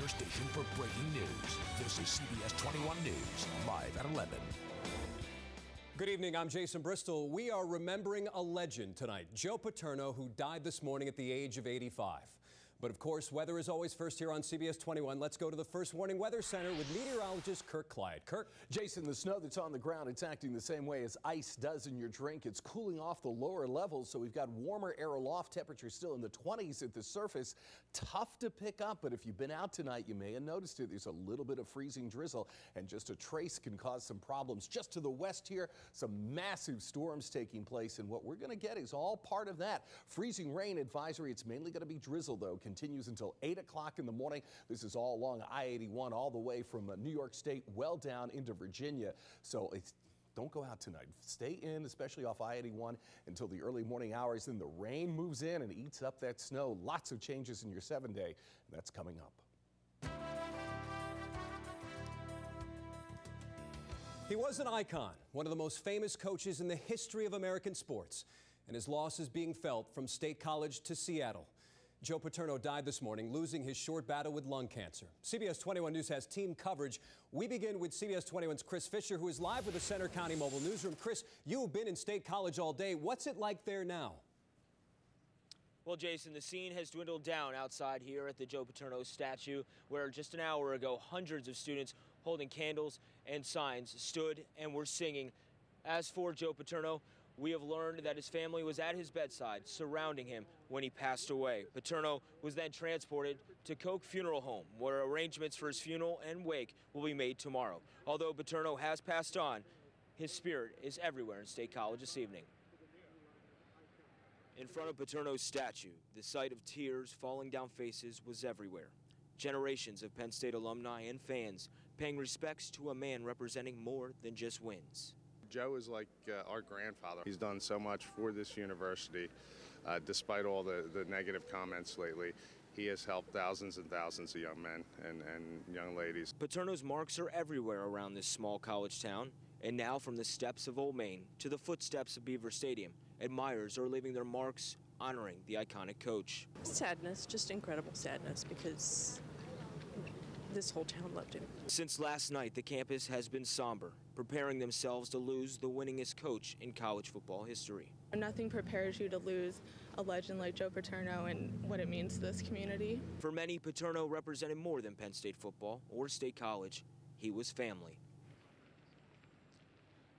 station for breaking news. This is CBS 21 News, live at 11. Good evening, I'm Jason Bristol. We are remembering a legend tonight, Joe Paterno, who died this morning at the age of 85. But of course, weather is always first here on CBS 21. Let's go to the First Warning Weather Center with meteorologist Kirk Clyde. Kirk? Jason, the snow that's on the ground, it's acting the same way as ice does in your drink. It's cooling off the lower levels, so we've got warmer air aloft, temperatures still in the 20s at the surface. Tough to pick up, but if you've been out tonight, you may have noticed it. There's a little bit of freezing drizzle, and just a trace can cause some problems. Just to the west here, some massive storms taking place, and what we're going to get is all part of that. Freezing rain advisory. It's mainly going to be drizzle, though. Continues until 8 o'clock in the morning. This is all along I-81, all the way from New York State well down into Virginia. So don't go out tonight. Stay in, especially off I-81 until the early morning hours. Then the rain moves in and eats up that snow. Lots of changes in your 7-day, and that's coming up. He was an icon, one of the most famous coaches in the history of American sports, and his loss is being felt from State College to Seattle. Joe Paterno died this morning, losing his short battle with lung cancer. CBS 21 News has team coverage. We begin with CBS 21's Chris Fisher, who is live with the Center County Mobile Newsroom. Chris, you have been in State College all day. What's it like there now? Well, Jason, the scene has dwindled down outside here at the Joe Paterno statue, where just an hour ago, hundreds of students holding candles and signs stood and were singing. As for Joe Paterno, we have learned that his family was at his bedside, surrounding him when he passed away. Paterno was then transported to Koch Funeral Home, where arrangements for his funeral and wake will be made tomorrow. Although Paterno has passed on, his spirit is everywhere in State College this evening. In front of Paterno's statue, the sight of tears falling down faces was everywhere. Generations of Penn State alumni and fans paying respects to a man representing more than just wins. Joe is like our grandfather. He's done so much for this university, despite all the negative comments lately. He has helped thousands and thousands of young men and young ladies. Paterno's marks are everywhere around this small college town, and now from the steps of Old Main to the footsteps of Beaver Stadium, admirers are leaving their marks honoring the iconic coach. Sadness, just incredible sadness, because this whole town loved him. Since last night, the campus has been somber, preparing themselves to lose the winningest coach in college football history. Nothing prepares you to lose a legend like Joe Paterno and what it means to this community. For many, Paterno represented more than Penn State football or State College. He was family.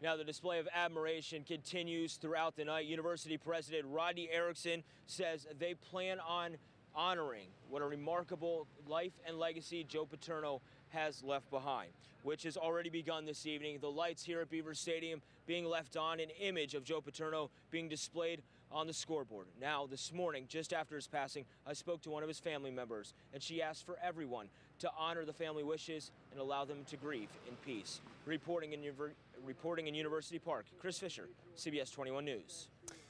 Now, the display of admiration continues throughout the night. University President Rodney Erickson says they plan on honoring what a remarkable life and legacy Joe Paterno has left behind, which has already begun this evening. The lights here at Beaver Stadium being left on, an image of Joe Paterno being displayed on the scoreboard. Now, this morning, just after his passing, I spoke to one of his family members, and she asked for everyone to honor the family wishes and allow them to grieve in peace. Reporting in University Park, Chris Fisher, CBS 21 News.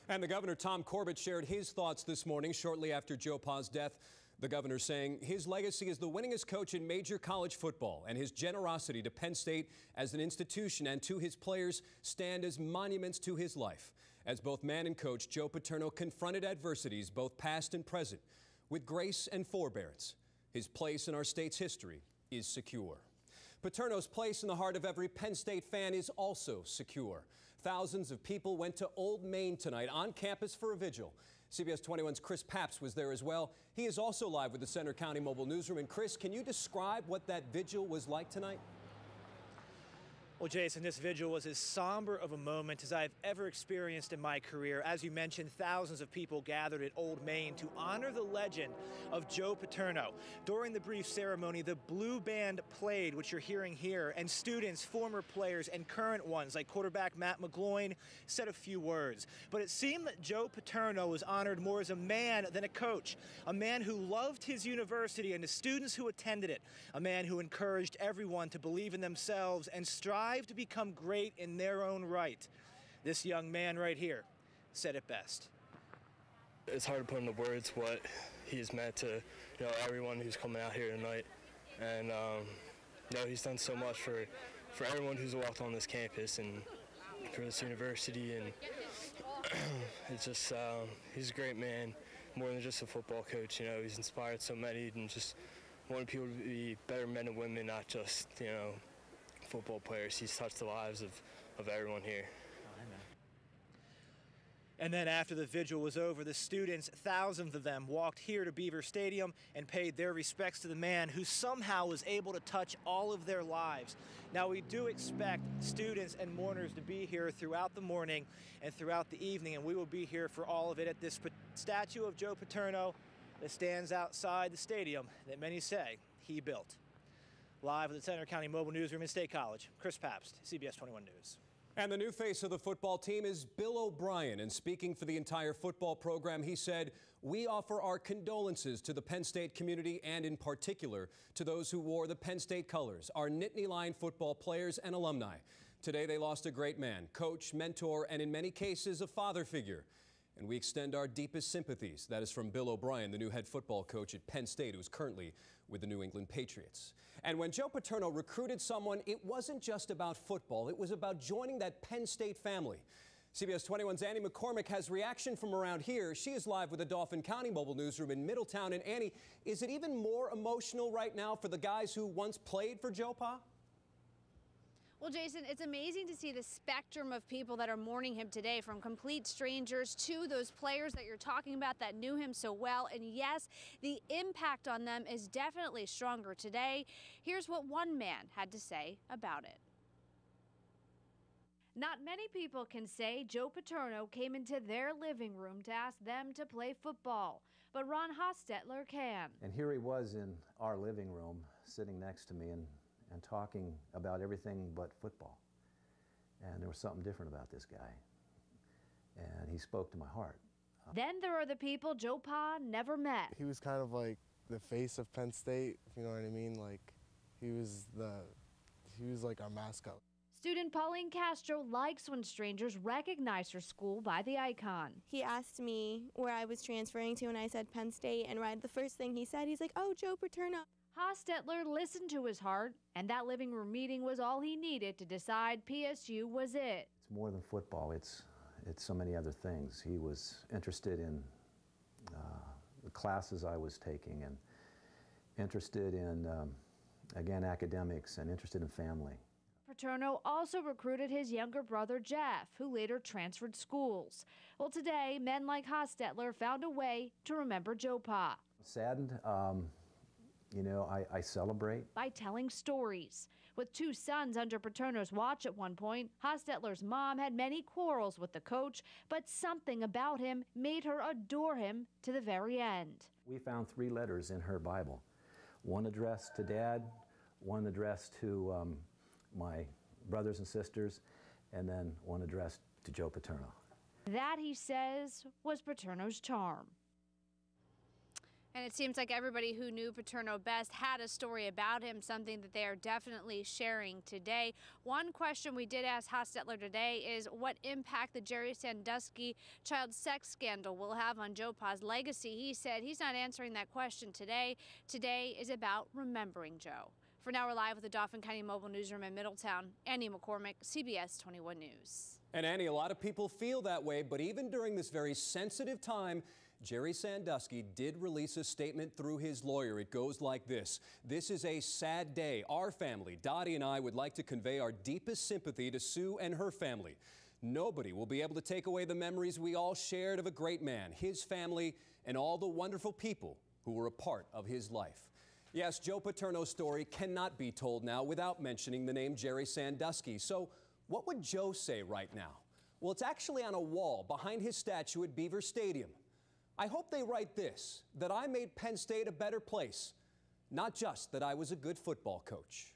And the governor, Tom Corbett, shared his thoughts this morning shortly after Joe Pa's death. The governor saying his legacy is the winningest coach in major college football, and his generosity to Penn State as an institution and to his players stand as monuments to his life. As both man and coach, Joe Paterno confronted adversities, both past and present, with grace and forbearance. His place in our state's history is secure. Paterno's place in the heart of every Penn State fan is also secure. Thousands of people went to Old Main tonight on campus for a vigil. CBS 21's Chris Papps was there as well. He is also live with the Center County Mobile Newsroom. And Chris, can you describe what that vigil was like tonight? Well, Jason, this vigil was as somber of a moment as I've ever experienced in my career. As you mentioned, thousands of people gathered at Old Main to honor the legend of Joe Paterno. During the brief ceremony, the Blue Band played, which you're hearing here, and students, former players, and current ones, like quarterback Matt McGloin, said a few words. But it seemed that Joe Paterno was honored more as a man than a coach, a man who loved his university and the students who attended it, a man who encouraged everyone to believe in themselves and strive to become great in their own right. This young man right here said it best. It's hard to put into words what he has meant to everyone who's coming out here tonight, and he's done so much for everyone who's walked on this campus and for this university, and it's just he's a great man, more than just a football coach. He's inspired so many, and just wanted people to be better men and women, not just, football players. He's touched the lives of everyone here. And then after the vigil was over, the students, thousands of them, walked here to Beaver Stadium and paid their respects to the man who somehow was able to touch all of their lives. Now, we do expect students and mourners to be here throughout the morning and throughout the evening, and we will be here for all of it at this statue of Joe Paterno that stands outside the stadium that many say he built. Live at the Centre County Mobile Newsroom in State College, Chris Pabst, CBS 21 News. And the new face of the football team is Bill O'Brien. And speaking for the entire football program, he said, "We offer our condolences to the Penn State community and in particular to those who wore the Penn State colors, our Nittany Lion football players and alumni. Today they lost a great man, coach, mentor, and in many cases a father figure. And we extend our deepest sympathies." That is from Bill O'Brien, the new head football coach at Penn State, who's currently with the New England Patriots. And when Joe Paterno recruited someone, it wasn't just about football. It was about joining that Penn State family. CBS 21's Annie McCormick has reaction from around here. She is live with the Dauphin County Mobile Newsroom in Middletown. And Annie, is it even more emotional right now for the guys who once played for Joe Pa? Well, Jason, it's amazing to see the spectrum of people that are mourning him today, from complete strangers to those players that you're talking about that knew him so well. And yes, the impact on them is definitely stronger today. Here's what one man had to say about it. Not many people can say Joe Paterno came into their living room to ask them to play football, but Ron Hostetler can. And here he was in our living room, sitting next to me and talking about everything but football. And there was something different about this guy. And he spoke to my heart. Then there are the people Joe Pa never met. He was kind of like the face of Penn State, if you know what I mean. Like, he was like our mascot. Student Pauline Castro likes when strangers recognize her school by the icon. He asked me where I was transferring to, and I said Penn State, and right the first thing he said, he's like, "Oh, Joe Paterno." Hostetler listened to his heart, and that living room meeting was all he needed to decide PSU was it. It's more than football. It's so many other things. He was interested in the classes I was taking, and interested in, again, academics, and interested in family. Paterno also recruited his younger brother Jeff, who later transferred schools. Well, today, men like Hostetler found a way to remember Joe Pa. Saddened. You know, I celebrate. By telling stories. With two sons under Paterno's watch at one point, Hostetler's mom had many quarrels with the coach, but something about him made her adore him to the very end. We found 3 letters in her Bible. One addressed to Dad, one addressed to my brothers and sisters, and then one addressed to Joe Paterno. That, he says, was Paterno's charm. And it seems like everybody who knew Paterno best had a story about him, something that they are definitely sharing today. One question we did ask Hostetler today is what impact the Jerry Sandusky child sex scandal will have on Joe Pa's legacy. He said he's not answering that question today. Today is about remembering Joe. For now, we're live with the Dauphin County Mobile Newsroom in Middletown. Annie McCormick, CBS 21 News. And Annie, a lot of people feel that way, but even during this very sensitive time, Jerry Sandusky did release a statement through his lawyer. It goes like this. "This is a sad day. Our family, Dottie and I, would like to convey our deepest sympathy to Sue and her family. Nobody will be able to take away the memories we all shared of a great man, his family, and all the wonderful people who were a part of his life." Yes, Joe Paterno's story cannot be told now without mentioning the name Jerry Sandusky. So what would Joe say right now? Well, it's actually on a wall behind his statue at Beaver Stadium. "I hope they write this, that I made Penn State a better place, not just that I was a good football coach."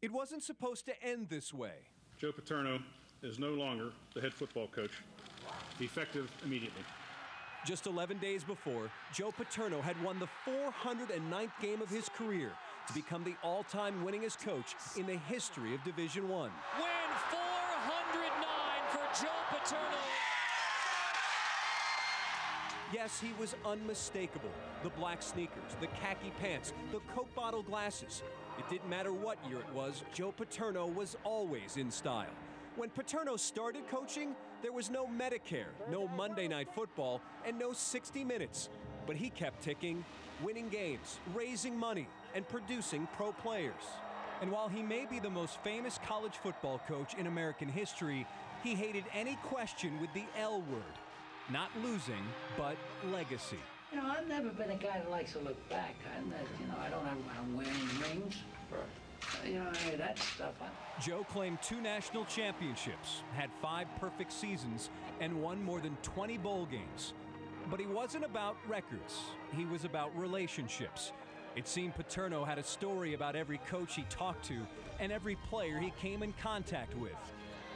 It wasn't supposed to end this way. Joe Paterno is no longer the head football coach, effective immediately. Just 11 days before, Joe Paterno had won the 409th game of his career to become the all-time winningest coach in the history of Division I. Win 409 for Joe Paterno. Yes, he was unmistakable. The black sneakers, the khaki pants, the Coke bottle glasses. It didn't matter what year it was, Joe Paterno was always in style. When Paterno started coaching, there was no Medicare, no Monday Night Football, and no 60 Minutes. But he kept ticking winning games, raising money, and producing pro players. And while he may be the most famous college football coach in American history, he hated any question with the L word. Not losing, but legacy. You know, I've never been a guy that likes to look back. I don't have I'm winning rings. You know, any of that stuff. Joe claimed 2 national championships, had 5 perfect seasons, and won more than 20 bowl games. But he wasn't about records. He was about relationships. It seemed Paterno had a story about every coach he talked to and every player he came in contact with.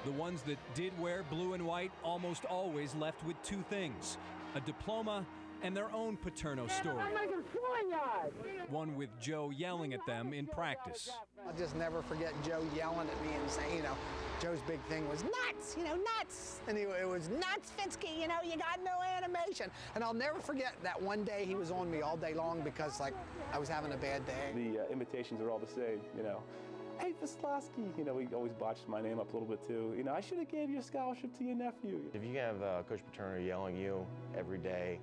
The ones that did wear blue and white almost always left with 2 things: a diploma and their own Paterno story. One with Joe yelling at them in practice. I'll just never forget Joe yelling at me and saying, Joe's big thing was nuts, nuts. And it was nuts, Fitzky, you got no animation. And I'll never forget that one day he was on me all day long because, I was having a bad day. The invitations are all the same, Hey, Vislowski, he always botched my name up a little bit too. I should have gave you a scholarship to your nephew. If you have Coach Paterno yelling at you every day,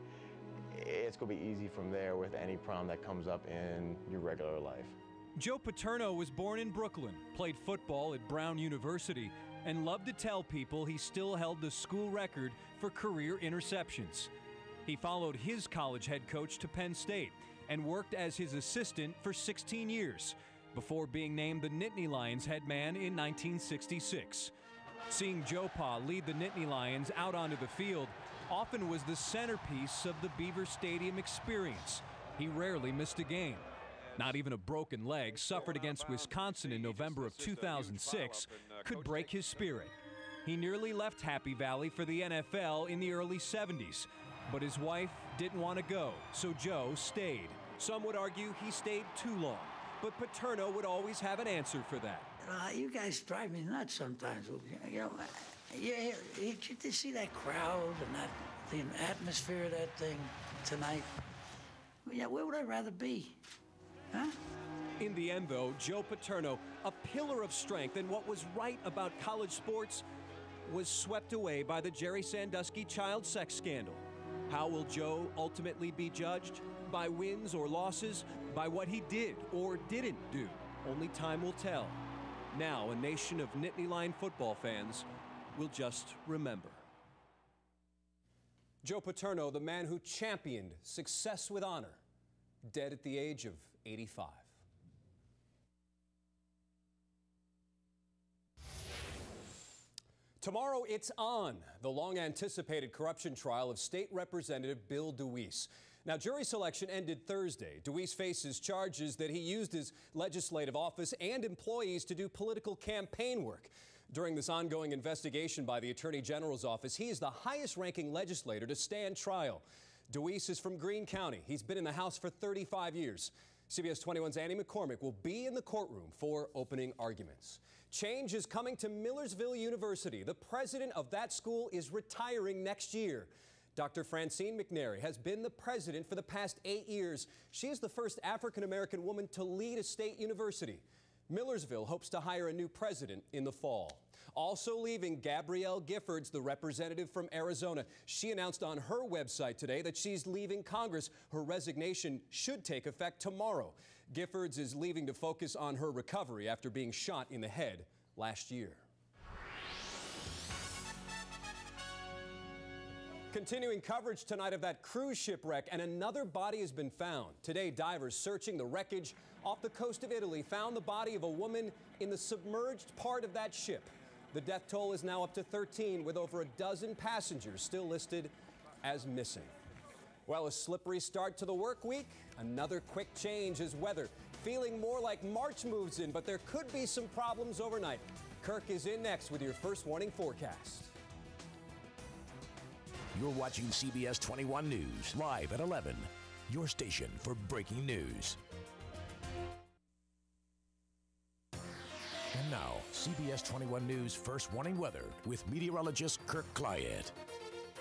it's going to be easy from there with any problem that comes up in your regular life. Joe Paterno was born in Brooklyn, played football at Brown University, and loved to tell people he still held the school record for career interceptions. He followed his college head coach to Penn State and worked as his assistant for 16 years before being named the Nittany Lions head man in 1966. Seeing Joe Pa lead the Nittany Lions out onto the field often was the centerpiece of the Beaver Stadium experience. He rarely missed a game. Not even a broken leg suffered against Wisconsin in November of 2006 could break his spirit. He nearly left Happy Valley for the NFL in the early 70s, but his wife didn't want to go, so Joe stayed. Some would argue he stayed too long, but Paterno would always have an answer for that. You guys drive me nuts sometimes. You see that crowd and the atmosphere of that thing tonight? Yeah, where would I rather be? Huh? In the end, though, Joe Paterno, a pillar of strength and what was right about college sports, was swept away by the Jerry Sandusky child sex scandal. How will Joe ultimately be judged? By wins or losses? By what he did or didn't do? Only time will tell. Now, a nation of Nittany Lion football fans will just remember. Joe Paterno, the man who championed success with honor, dead at the age of 85. Tomorrow, it's on. The long-anticipated corruption trial of State Representative Bill DeWeese. Now, jury selection ended Thursday. DeWeese faces charges that he used his legislative office and employees to do political campaign work. During this ongoing investigation by the Attorney General's office, he is the highest-ranking legislator to stand trial. DeWeese is from Greene County. He's been in the House for 35 years. CBS 21's Annie McCormick will be in the courtroom for opening arguments. Change is coming to Millersville University. The president of that school is retiring next year. Dr. Francine McNary has been the president for the past 8 years. She is the first African-American woman to lead a state university. Millersville hopes to hire a new president in the fall. Also leaving, Gabrielle Giffords, the representative from Arizona. She announced on her website today that she's leaving Congress. Her resignation should take effect tomorrow. Giffords is leaving to focus on her recovery after being shot in the head last year. Continuing coverage tonight of that cruise ship wreck, and another body has been found. Today, divers searching the wreckage off the coast of Italy found the body of a woman in the submerged part of that ship. The death toll is now up to 13, with over a dozen passengers still listed as missing. Well, a slippery start to the work week. Another quick change as weather feeling more like March moves in, but there could be some problems overnight. Kirk is in next with your first warning forecast. You're watching CBS 21 News, live at 11. Your station for breaking news. And now, CBS 21 News First Warning Weather with meteorologist Kirk Clyett.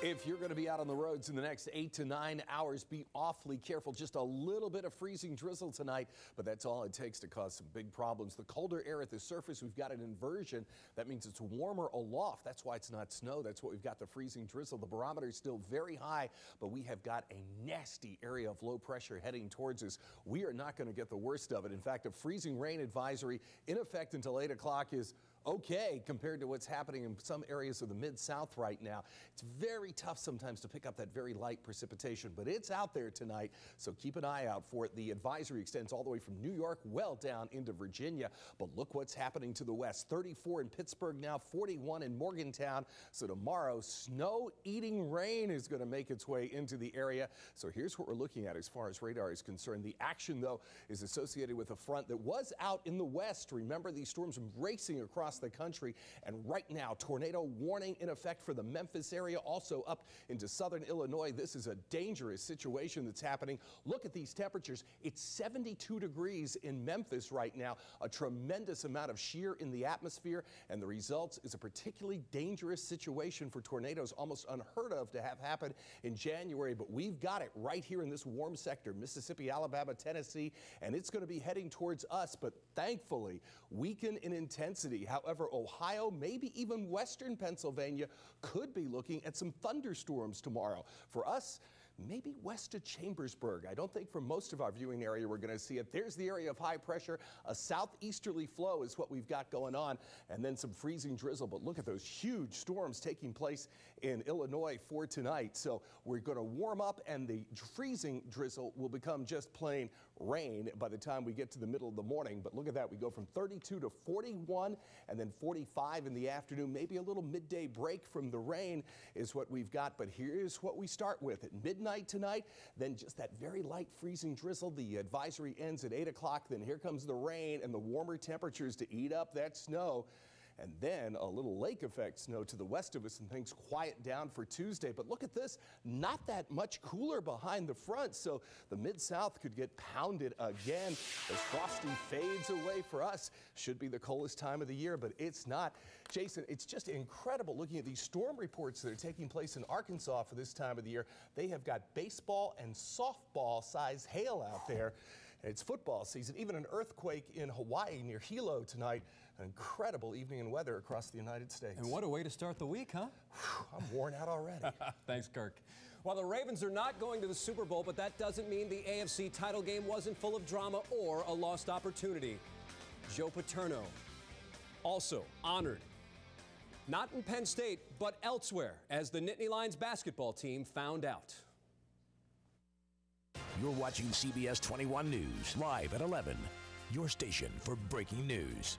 If you're going to be out on the roads in the next 8 to 9 hours, be awfully careful. Just a little bit of freezing drizzle tonight, but that's all it takes to cause some big problems. The colder air at the surface, we've got an inversion. That means it's warmer aloft. That's why it's not snow. That's what we've got, the freezing drizzle. The barometer is still very high, but we have got a nasty area of low pressure heading towards us. We are not going to get the worst of it. In fact, a freezing rain advisory in effect until 8 o'clock is okay compared to what's happening in some areas of the Mid-South right now. It's very tough sometimes to pick up that very light precipitation, but it's out there tonight, so keep an eye out for it. The advisory extends all the way from New York well down into Virginia, but look what's happening to the west. 34 in Pittsburgh now, 41 in Morgantown. So tomorrow, snow-eating rain is going to make its way into the area. So here's what we're looking at as far as radar is concerned. The action, though, is associated with a front that was out in the west. Remember, these storms racing across the country, and right now tornado warning in effect for the Memphis area, also up into southern Illinois. This is a dangerous situation that's happening. Look at these temperatures. It's 72 degrees in Memphis right now, a tremendous amount of shear in the atmosphere, and the result is a particularly dangerous situation for tornadoes, almost unheard of to have happen in January, but we've got it right here in this warm sector, Mississippi, Alabama, Tennessee, and it's going to be heading towards us, but thankfully weaken in intensity. However, Ohio, maybe even western Pennsylvania could be looking at some thunderstorms tomorrow. For us, maybe west of Chambersburg. I don't think for most of our viewing area we're going to see it. There's the area of high pressure. A southeasterly flow is what we've got going on, and then some freezing drizzle. But look at those huge storms taking place in Illinois for tonight. So we're going to warm up, and the freezing drizzle will become just plain rain by the time we get to the middle of the morning. But look at that. We go from 32 to 41 and then 45 in the afternoon. Maybe a little midday break from the rain is what we've got. But here's what we start with. At midnight tonight, then just that very light freezing drizzle. The advisory ends at 8 o'clock. Then here comes the rain and the warmer temperatures to eat up that snow. And then a little lake effect snow to the west of us, and things quiet down for Tuesday. But look at this, not that much cooler behind the front, so the Mid-South could get pounded again as frosty fades away for us. Should be the coldest time of the year, but it's not. Jason, it's just incredible looking at these storm reports that are taking place in Arkansas for this time of the year. They have got baseball and softball size hail out there. It's football season. Even an earthquake in Hawaii near Hilo tonight. An incredible evening in weather across the United States. And what a way to start the week, huh? I'm worn out already. Thanks, Kirk. Well, the Ravens are not going to the Super Bowl, but that doesn't mean the AFC title game wasn't full of drama or a lost opportunity. Joe Paterno, also honored. Not in Penn State, but elsewhere, as the Nittany Lions basketball team found out. You're watching CBS 21 News, live at 11. Your station for breaking news.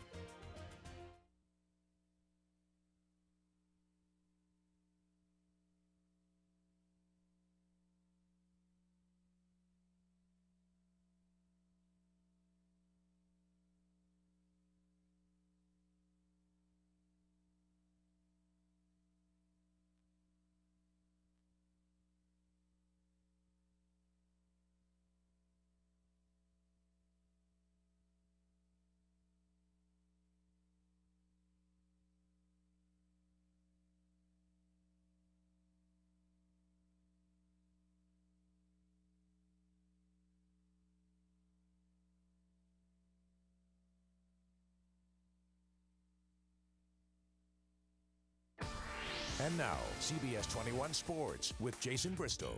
And now, CBS 21 Sports with Jason Bristow.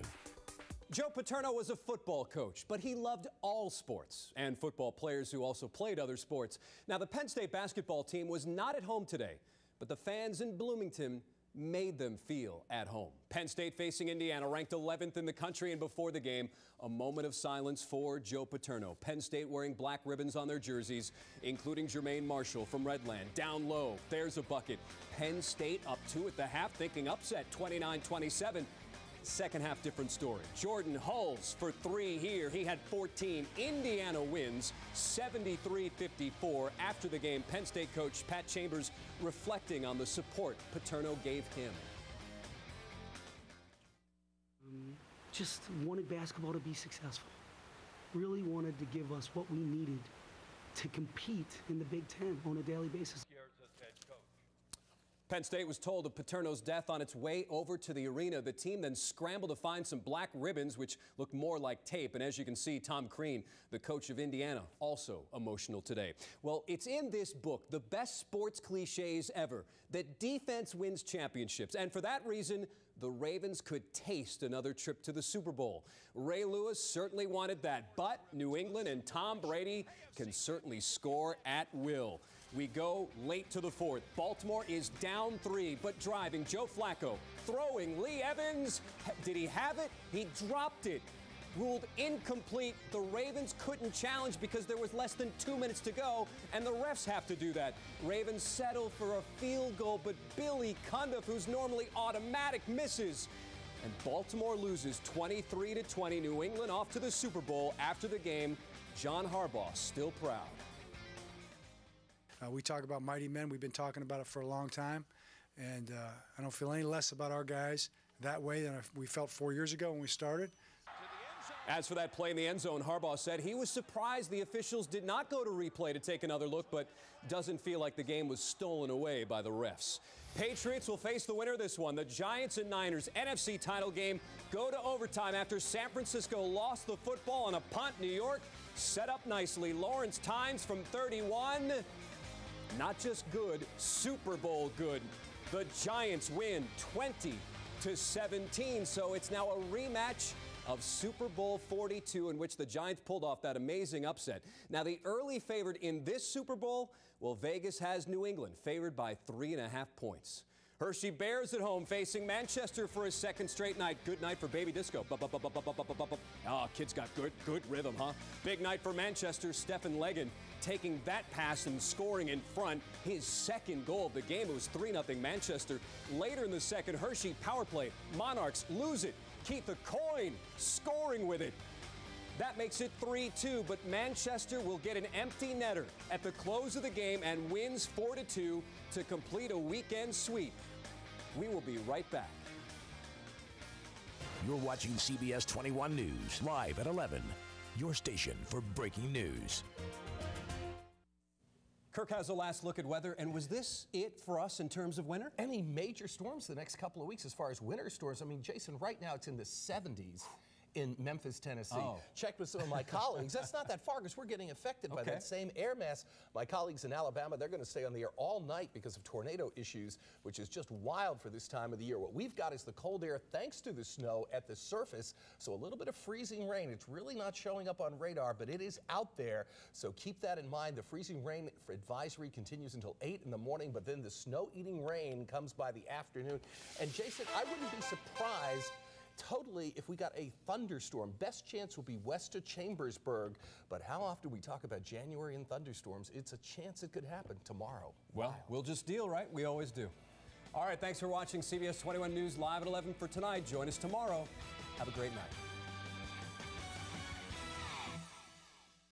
Joe Paterno was a football coach, but he loved all sports and football players who also played other sports. Now, the Penn State basketball team was not at home today, but the fans in Bloomington made them feel at home. Penn State facing Indiana, ranked 11th in the country, and before the game, a moment of silence for Joe Paterno. Penn State wearing black ribbons on their jerseys, including Jermaine Marshall from Redland. Down low, there's a bucket. Penn State up 2 at the half, thinking upset, 29-27. Second half, different story. Jordan Hulls for 3 here. He had 14. Indiana wins 73-54. After the game, Penn State coach Pat Chambers reflecting on the support Paterno gave him. Just wanted basketball to be successful. Really wanted to give us what we needed to compete in the Big Ten on a daily basis. Penn State was told of Paterno's death on its way over to the arena. The team then scrambled to find some black ribbons, which looked more like tape. And as you can see, Tom Crean, the coach of Indiana, also emotional today. Well, it's in this book, The Best Sports Cliches Ever, that defense wins championships. And for that reason, the Ravens could taste another trip to the Super Bowl. Ray Lewis certainly wanted that, but New England and Tom Brady can certainly score at will. We go late to the fourth. Baltimore is down 3, but driving. Joe Flacco throwing. Lee Evans, did he have it? He dropped it. Ruled incomplete. The Ravens couldn't challenge because there was less than 2 minutes to go, and the refs have to do that. Ravens settle for a field goal, but Billy Cundiff, who's normally automatic, misses. And Baltimore loses 23-20. New England off to the Super Bowl. After the game, John Harbaugh still proud. We talk about mighty men. We've been talking about it for a long time, and I don't feel any less about our guys that way than we felt 4 years ago when we started. As for that play in the end zone, Harbaugh said he was surprised the officials did not go to replay to take another look, but doesn't feel like the game was stolen away by the refs. Patriots will face the winner of this one. The Giants and Niners NFC title game go to overtime after San Francisco lost the football on a punt. New York set up nicely. Lawrence Tynes from 31. Not just good, Super Bowl good. The Giants win 20-17, so it's now a rematch of Super Bowl 42 in which the Giants pulled off that amazing upset. Now, the early favorite in this Super Bowl, well, Vegas has New England favored by 3.5 points. Hershey Bears at home facing Manchester for a second straight night. Good night for Baby Disco. Oh, kid's got good rhythm, huh? Big night for Manchester. Stephen Leggett taking that pass and scoring in front. His second goal of the game. It was 3-0 Manchester. Later in the second, Hershey power play. Monarchs lose it. Keith Coyne scoring with it. That makes it 3-2, but Manchester will get an empty netter at the close of the game and wins 4-2 to complete a weekend sweep. We will be right back. You're watching CBS 21 News, live at 11. Your station for breaking news. Kirk has a last look at weather, and was this it for us in terms of winter? Any major storms the next couple of weeks as far as winter storms? I mean, Jason, right now it's in the 70s in Memphis, Tennessee. Checked with some of my colleagues. That's not that far because we're getting affected by that same air mass. My colleagues in Alabama, they're going to stay on the air all night because of tornado issues, which is just wild for this time of the year. What we've got is the cold air thanks to the snow at the surface, so a little bit of freezing rain. It's really not showing up on radar, but it is out there, so keep that in mind. The freezing rain advisory continues until 8 in the morning, but then the snow-eating rain comes by the afternoon. And Jason, I wouldn't be surprised totally if we got a thunderstorm. Best chance will be west of Chambersburg, but how often we talk about January and thunderstorms, it's a chance it could happen tomorrow. Well, we'll just deal, right? We always do. All right, thanks for watching CBS 21 News live at 11 for tonight. Join us tomorrow. Have a great night.